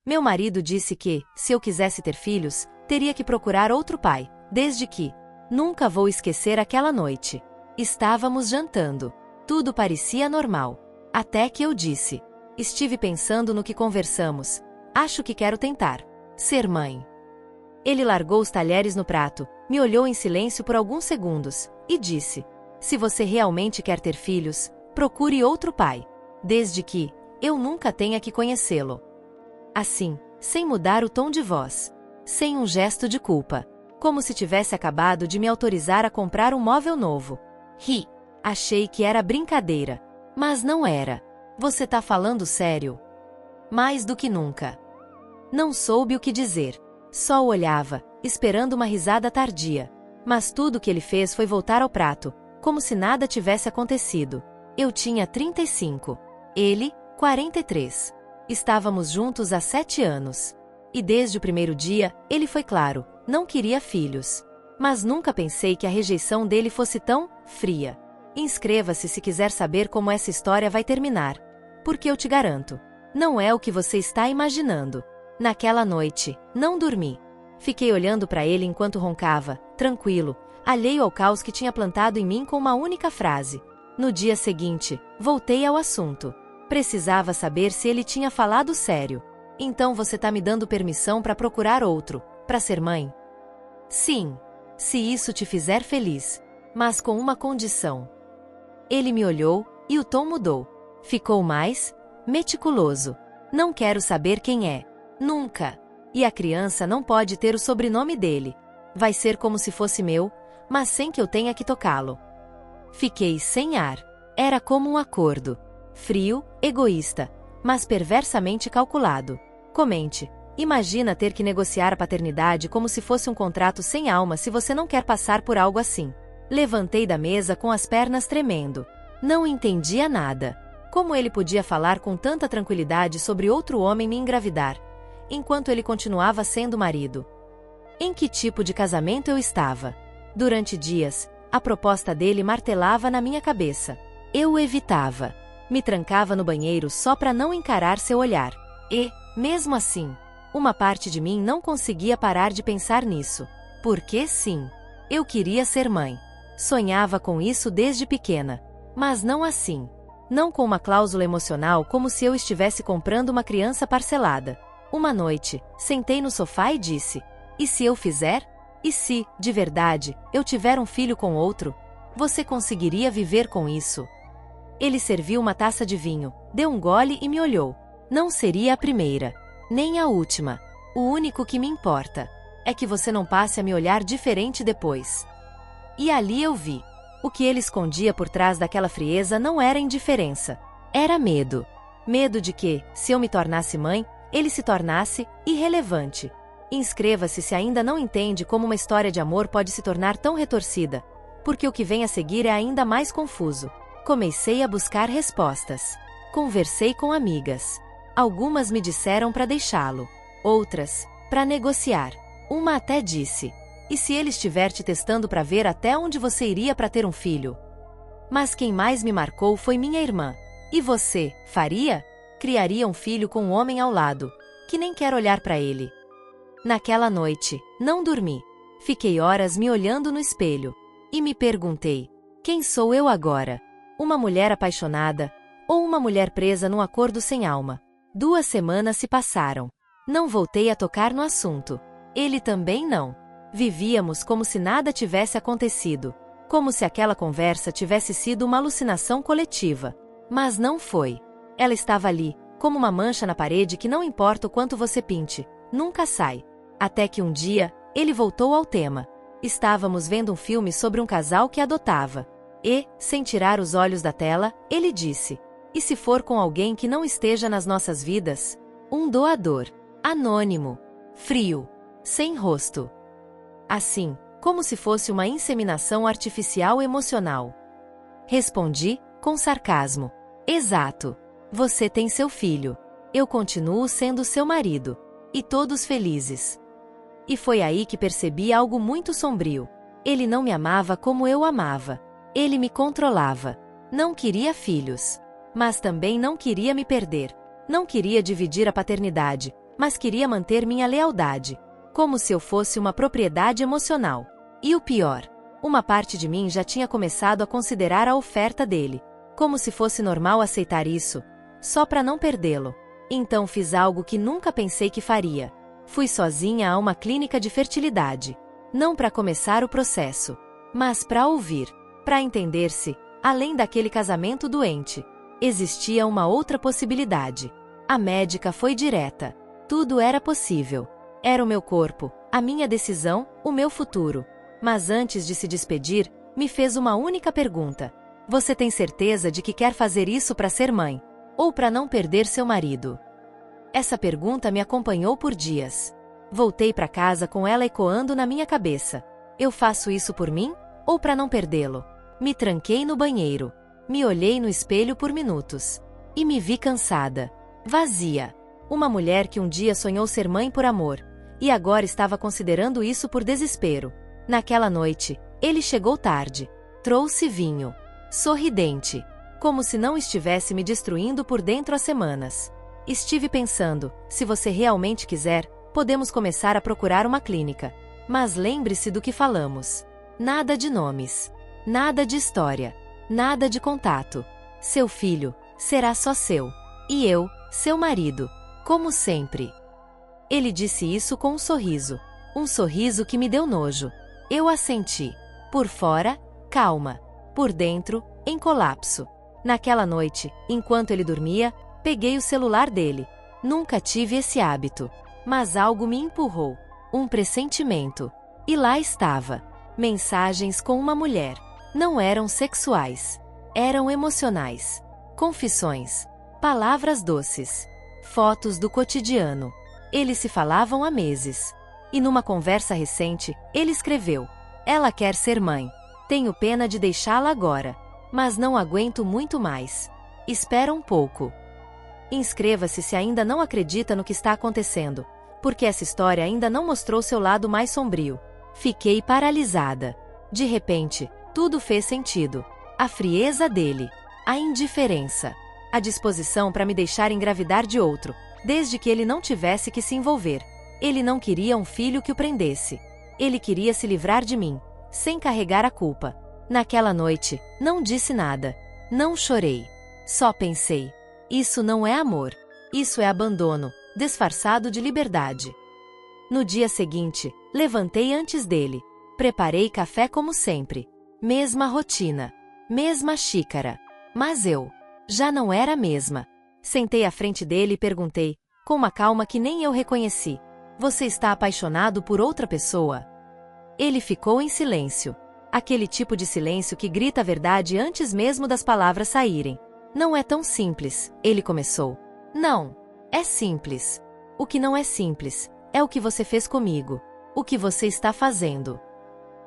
Meu marido disse que, se eu quisesse ter filhos, teria que procurar outro pai, desde que... Nunca vou esquecer aquela noite. Estávamos jantando. Tudo parecia normal. Até que eu disse. Estive pensando no que conversamos. Acho que quero tentar ser mãe. Ele largou os talheres no prato, me olhou em silêncio por alguns segundos, e disse: se você realmente quer ter filhos, procure outro pai. Desde que eu nunca tenha que conhecê-lo. Assim, sem mudar o tom de voz. Sem um gesto de culpa. Como se tivesse acabado de me autorizar a comprar um móvel novo. Ri. Achei que era brincadeira. Mas não era. Você tá falando sério? Mais do que nunca. Não soube o que dizer. Só o olhava, esperando uma risada tardia. Mas tudo que ele fez foi voltar ao prato, como se nada tivesse acontecido. Eu tinha 35. Ele, 43. Estávamos juntos há 7 anos. E desde o primeiro dia, ele foi claro, não queria filhos. Mas nunca pensei que a rejeição dele fosse tão fria. Inscreva-se se quiser saber como essa história vai terminar. Porque eu te garanto, não é o que você está imaginando. Naquela noite, não dormi. Fiquei olhando para ele enquanto roncava, tranquilo, alheio ao caos que tinha plantado em mim com uma única frase. No dia seguinte, voltei ao assunto. Precisava saber se ele tinha falado sério. Então você tá me dando permissão para procurar outro, para ser mãe? Sim, se isso te fizer feliz. Mas com uma condição. Ele me olhou, e o tom mudou. Ficou mais meticuloso. Não quero saber quem é. Nunca. E a criança não pode ter o sobrenome dele. Vai ser como se fosse meu, mas sem que eu tenha que tocá-lo. Fiquei sem ar. Era como um acordo. Frio, egoísta, mas perversamente calculado. Comente. Imagina ter que negociar a paternidade como se fosse um contrato sem alma se você não quer passar por algo assim. Levantei da mesa com as pernas tremendo. Não entendia nada. Como ele podia falar com tanta tranquilidade sobre outro homem me engravidar, enquanto ele continuava sendo marido? Em que tipo de casamento eu estava? Durante dias, a proposta dele martelava na minha cabeça. Eu o evitava. Me trancava no banheiro só para não encarar seu olhar. E, mesmo assim, uma parte de mim não conseguia parar de pensar nisso. Porque sim, eu queria ser mãe. Sonhava com isso desde pequena. Mas não assim. Não com uma cláusula emocional como se eu estivesse comprando uma criança parcelada. Uma noite, sentei no sofá e disse: e se eu fizer? E se, de verdade, eu tiver um filho com outro? Você conseguiria viver com isso? Ele serviu uma taça de vinho, deu um gole e me olhou. Não seria a primeira, nem a última. O único que me importa é que você não passe a me olhar diferente depois. E ali eu vi. O que ele escondia por trás daquela frieza não era indiferença. Era medo. Medo de que, se eu me tornasse mãe, ele se tornasse irrelevante. Inscreva-se se ainda não entende como uma história de amor pode se tornar tão retorcida, porque o que vem a seguir é ainda mais confuso. Comecei a buscar respostas. Conversei com amigas. Algumas me disseram para deixá-lo. Outras, para negociar. Uma até disse: e se ele estiver te testando para ver até onde você iria para ter um filho? Mas quem mais me marcou foi minha irmã. E você, faria? Criaria um filho com um homem ao lado, que nem quer olhar para ele. Naquela noite, não dormi. Fiquei horas me olhando no espelho. E me perguntei: quem sou eu agora? Uma mulher apaixonada? Ou uma mulher presa num acordo sem alma? 2 semanas se passaram. Não voltei a tocar no assunto. Ele também não. Vivíamos como se nada tivesse acontecido. Como se aquela conversa tivesse sido uma alucinação coletiva. Mas não foi. Ela estava ali, como uma mancha na parede que não importa o quanto você pinte, nunca sai. Até que um dia, ele voltou ao tema. Estávamos vendo um filme sobre um casal que adotava. E, sem tirar os olhos da tela, ele disse: e se for com alguém que não esteja nas nossas vidas? Um doador. Anônimo. Frio. Sem rosto. Assim, como se fosse uma inseminação artificial emocional. Respondi, com sarcasmo: exato. Você tem seu filho. Eu continuo sendo seu marido. E todos felizes. E foi aí que percebi algo muito sombrio. Ele não me amava como eu amava. Ele me controlava. Não queria filhos. Mas também não queria me perder. Não queria dividir a paternidade, mas queria manter minha lealdade, como se eu fosse uma propriedade emocional. E o pior, uma parte de mim já tinha começado a considerar a oferta dele, como se fosse normal aceitar isso, só para não perdê-lo. Então fiz algo que nunca pensei que faria. Fui sozinha a uma clínica de fertilidade. Não para começar o processo, mas para ouvir, para entender se, além daquele casamento doente, existia uma outra possibilidade. A médica foi direta. Tudo era possível. Era o meu corpo, a minha decisão, o meu futuro. Mas antes de se despedir, me fez uma única pergunta. Você tem certeza de que quer fazer isso para ser mãe? Ou para não perder seu marido? Essa pergunta me acompanhou por dias. Voltei para casa com ela ecoando na minha cabeça. Eu faço isso por mim? Ou para não perdê-lo? Me tranquei no banheiro. Me olhei no espelho por minutos. E me vi cansada. Vazia. Uma mulher que um dia sonhou ser mãe por amor. E agora estava considerando isso por desespero. Naquela noite, ele chegou tarde. Trouxe vinho. Sorridente. Como se não estivesse me destruindo por dentro há semanas. Estive pensando, se você realmente quiser, podemos começar a procurar uma clínica. Mas lembre-se do que falamos. Nada de nomes. Nada de história. Nada de contato. Seu filho será só seu. E eu, seu marido. Como sempre. Ele disse isso com um sorriso. Um sorriso que me deu nojo. Eu assenti. Por fora, calma. Por dentro, em colapso. Naquela noite, enquanto ele dormia, peguei o celular dele. Nunca tive esse hábito. Mas algo me empurrou. Um pressentimento. E lá estava. Mensagens com uma mulher. Não eram sexuais. Eram emocionais. Confissões. Palavras doces. Fotos do cotidiano. Eles se falavam há meses. E numa conversa recente, ele escreveu: ela quer ser mãe. Tenho pena de deixá-la agora. Mas não aguento muito mais. Espera um pouco. Inscreva-se se ainda não acredita no que está acontecendo, porque essa história ainda não mostrou seu lado mais sombrio. Fiquei paralisada. De repente, tudo fez sentido. A frieza dele, a indiferença, a disposição para me deixar engravidar de outro, desde que ele não tivesse que se envolver. Ele não queria um filho que o prendesse. Ele queria se livrar de mim, sem carregar a culpa. Naquela noite, não disse nada. Não chorei. Só pensei. Isso não é amor. Isso é abandono, disfarçado de liberdade. No dia seguinte, levantei antes dele. Preparei café como sempre. Mesma rotina. Mesma xícara. Mas eu já não era a mesma. Sentei à frente dele e perguntei, com uma calma que nem eu reconheci: você está apaixonado por outra pessoa? Ele ficou em silêncio. Aquele tipo de silêncio que grita a verdade antes mesmo das palavras saírem. Não é tão simples, ele começou. Não, é simples. O que não é simples é o que você fez comigo, o que você está fazendo.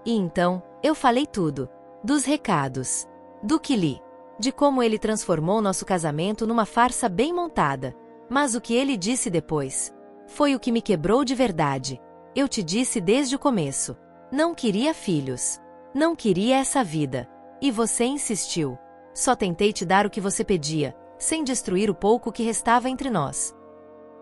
E então, eu falei tudo. Dos recados. Do que li. De como ele transformou nosso casamento numa farsa bem montada. Mas o que ele disse depois foi o que me quebrou de verdade. Eu te disse desde o começo. Não queria filhos. Não queria essa vida. E você insistiu. Só tentei te dar o que você pedia, sem destruir o pouco que restava entre nós.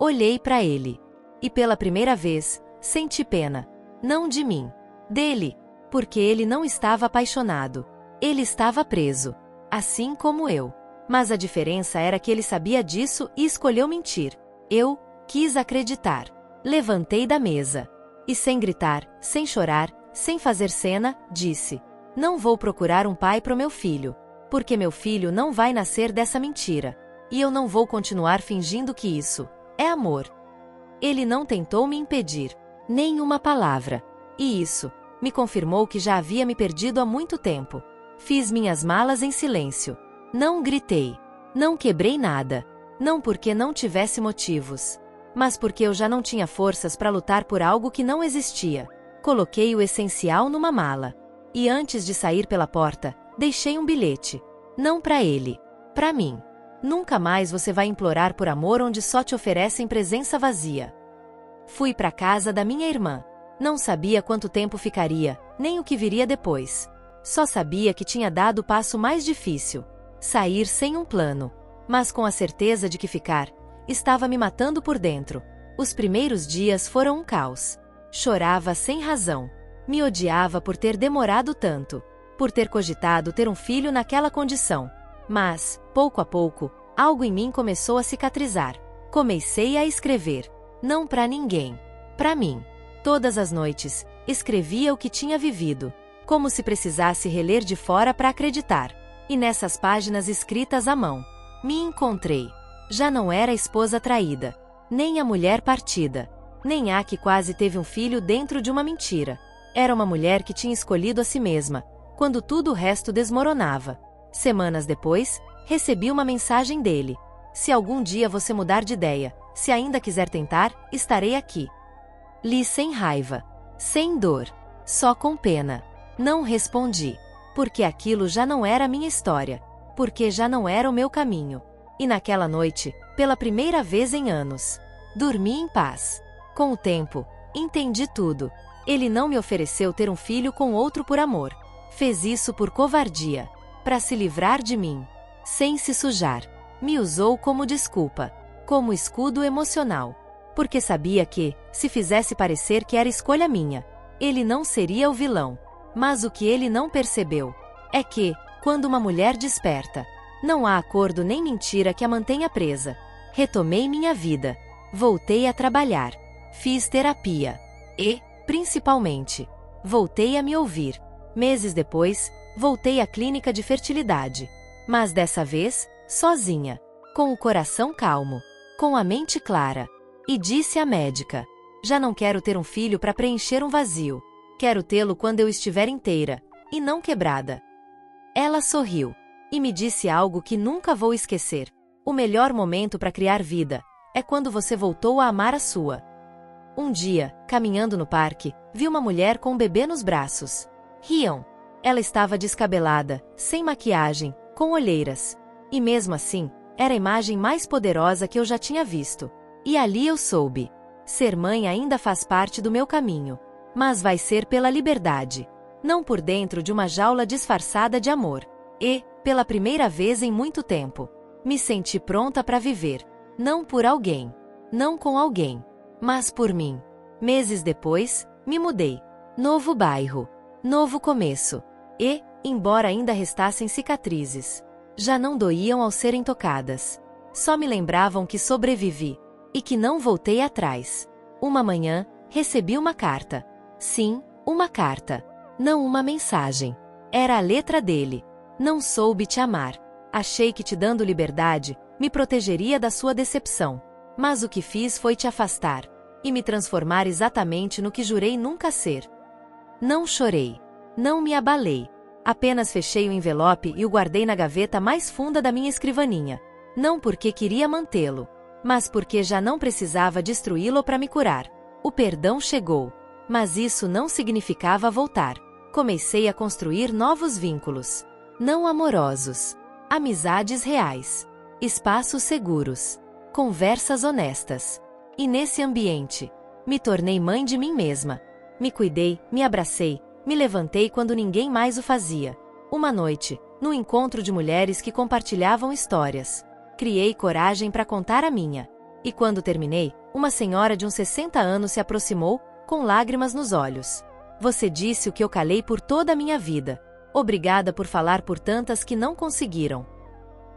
Olhei para ele. E pela primeira vez, senti pena. Não de mim. Dele. Porque ele não estava apaixonado. Ele estava preso. Assim como eu. Mas a diferença era que ele sabia disso e escolheu mentir. Eu quis acreditar. Levantei da mesa. E sem gritar, sem chorar, sem fazer cena, disse: não vou procurar um pai pro meu filho. Porque meu filho não vai nascer dessa mentira. E eu não vou continuar fingindo que isso é amor. Ele não tentou me impedir. Nem uma palavra. E isso me confirmou que já havia me perdido há muito tempo. Fiz minhas malas em silêncio. Não gritei. Não quebrei nada. Não porque não tivesse motivos. Mas porque eu já não tinha forças para lutar por algo que não existia. Coloquei o essencial numa mala. E antes de sair pela porta, deixei um bilhete. Não para ele. Para mim. Nunca mais você vai implorar por amor onde só te oferecem presença vazia. Fui para casa da minha irmã. Não sabia quanto tempo ficaria, nem o que viria depois. Só sabia que tinha dado o passo mais difícil. Sair sem um plano. Mas com a certeza de que ficar estava me matando por dentro. Os primeiros dias foram um caos. Chorava sem razão. Me odiava por ter demorado tanto, por ter cogitado ter um filho naquela condição. Mas, pouco a pouco, algo em mim começou a cicatrizar. Comecei a escrever. Não para ninguém. Para mim. Todas as noites, escrevia o que tinha vivido, como se precisasse reler de fora para acreditar. E nessas páginas escritas à mão, me encontrei. Já não era a esposa traída, nem a mulher partida, nem a que quase teve um filho dentro de uma mentira. Era uma mulher que tinha escolhido a si mesma, quando tudo o resto desmoronava. Semanas depois, recebi uma mensagem dele. Se algum dia você mudar de ideia, se ainda quiser tentar, estarei aqui. Li sem raiva, sem dor, só com pena. Não respondi, porque aquilo já não era a minha história, porque já não era o meu caminho. E naquela noite, pela primeira vez em anos, dormi em paz. Com o tempo, entendi tudo. Ele não me ofereceu ter um filho com outro por amor. Fez isso por covardia, para se livrar de mim, sem se sujar. Me usou como desculpa, como escudo emocional, porque sabia que, se fizesse parecer que era escolha minha, ele não seria o vilão. Mas o que ele não percebeu é que, quando uma mulher desperta, não há acordo nem mentira que a mantenha presa. Retomei minha vida, voltei a trabalhar, fiz terapia e, principalmente, voltei a me ouvir. Meses depois, voltei à clínica de fertilidade, mas dessa vez, sozinha, com o coração calmo, com a mente clara. E disse à médica: já não quero ter um filho para preencher um vazio. Quero tê-lo quando eu estiver inteira, e não quebrada. Ela sorriu e me disse algo que nunca vou esquecer. O melhor momento para criar vida é quando você voltou a amar a sua. Um dia, caminhando no parque, vi uma mulher com um bebê nos braços. Riam. Ela estava descabelada, sem maquiagem, com olheiras. E mesmo assim, era a imagem mais poderosa que eu já tinha visto. E ali eu soube. Ser mãe ainda faz parte do meu caminho. Mas vai ser pela liberdade. Não por dentro de uma jaula disfarçada de amor. E, pela primeira vez em muito tempo, me senti pronta para viver. Não por alguém. Não com alguém. Mas por mim. Meses depois, me mudei. Novo bairro. Novo começo. E, embora ainda restassem cicatrizes, já não doíam ao serem tocadas. Só me lembravam que sobrevivi. E que não voltei atrás. Uma manhã, recebi uma carta. Sim, uma carta. Não uma mensagem. Era a letra dele. Não soube te amar. Achei que te dando liberdade, me protegeria da sua decepção. Mas o que fiz foi te afastar. E me transformar exatamente no que jurei nunca ser. Não chorei. Não me abalei. Apenas fechei o envelope e o guardei na gaveta mais funda da minha escrivaninha. Não porque queria mantê-lo, mas porque já não precisava destruí-lo para me curar. O perdão chegou, mas isso não significava voltar. Comecei a construir novos vínculos. Não amorosos. Amizades reais. Espaços seguros. Conversas honestas. E nesse ambiente, me tornei mãe de mim mesma. Me cuidei, me abracei, me levantei quando ninguém mais o fazia. Uma noite, no encontro de mulheres que compartilhavam histórias, criei coragem para contar a minha. E quando terminei, uma senhora de uns 60 anos se aproximou, com lágrimas nos olhos. Você disse o que eu calei por toda a minha vida. Obrigada por falar por tantas que não conseguiram.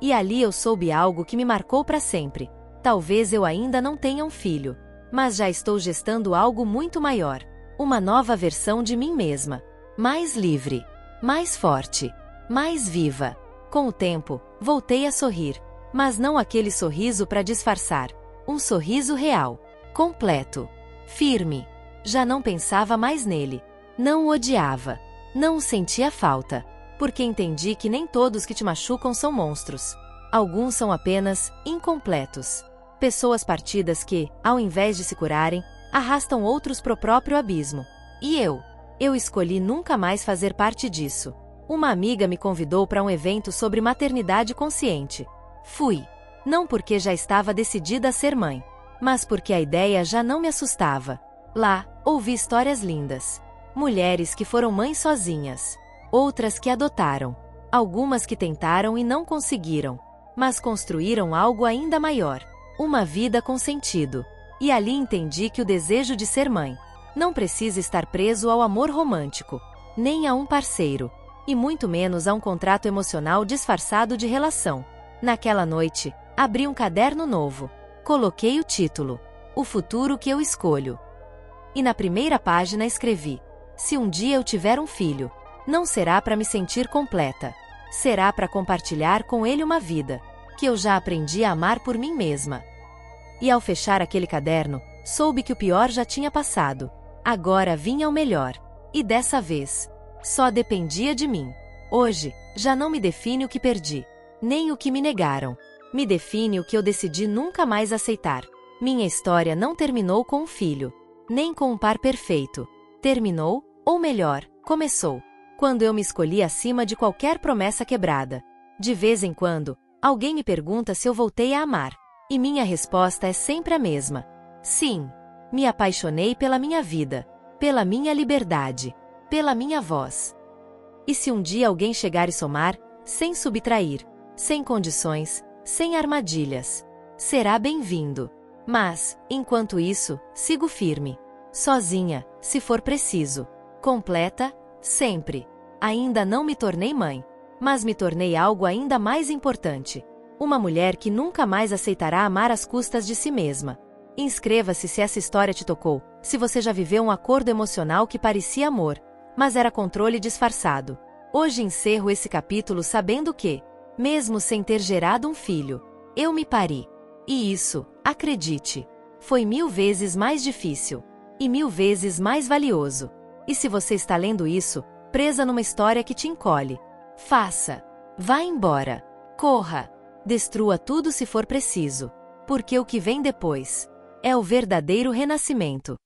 E ali eu soube algo que me marcou para sempre. Talvez eu ainda não tenha um filho, mas já estou gestando algo muito maior. Uma nova versão de mim mesma. Mais livre, mais forte, mais viva. Com o tempo, voltei a sorrir. Mas não aquele sorriso para disfarçar. Um sorriso real, completo, firme. Já não pensava mais nele. Não o odiava. Não o sentia falta. Porque entendi que nem todos que te machucam são monstros. Alguns são apenas incompletos. Pessoas partidas que, ao invés de se curarem, arrastam outros pro próprio abismo. E eu escolhi nunca mais fazer parte disso. Uma amiga me convidou para um evento sobre maternidade consciente. Fui. Não porque já estava decidida a ser mãe, mas porque a ideia já não me assustava. Lá, ouvi histórias lindas. Mulheres que foram mães sozinhas. Outras que adotaram. Algumas que tentaram e não conseguiram. Mas construíram algo ainda maior. Uma vida com sentido. E ali entendi que o desejo de ser mãe não precisa estar preso ao amor romântico, nem a um parceiro, e muito menos a um contrato emocional disfarçado de relação. Naquela noite, abri um caderno novo. Coloquei o título: O Futuro que Eu Escolho. E na primeira página escrevi: se um dia eu tiver um filho, não será para me sentir completa. Será para compartilhar com ele uma vida que eu já aprendi a amar por mim mesma. E ao fechar aquele caderno, soube que o pior já tinha passado. Agora vinha o melhor. E dessa vez, só dependia de mim. Hoje, já não me define o que perdi, nem o que me negaram. Me define o que eu decidi nunca mais aceitar. Minha história não terminou com um filho, nem com um par perfeito. Terminou, ou melhor, começou, quando eu me escolhi acima de qualquer promessa quebrada. De vez em quando, alguém me pergunta se eu voltei a amar. E minha resposta é sempre a mesma. Sim, me apaixonei pela minha vida, pela minha liberdade, pela minha voz. E se um dia alguém chegar e somar, sem subtrair, sem condições, sem armadilhas, será bem-vindo. Mas, enquanto isso, sigo firme. Sozinha, se for preciso. Completa, sempre. Ainda não me tornei mãe, mas me tornei algo ainda mais importante. Uma mulher que nunca mais aceitará amar às custas de si mesma. Inscreva-se se essa história te tocou, se você já viveu um acordo emocional que parecia amor, mas era controle disfarçado. Hoje encerro esse capítulo sabendo que, mesmo sem ter gerado um filho, eu me pari. E isso, acredite, foi 1000 vezes mais difícil. E 1000 vezes mais valioso. E se você está lendo isso, presa numa história que te encolhe, faça. Vá embora. Corra. Destrua tudo se for preciso. Porque o que vem depois é o verdadeiro renascimento.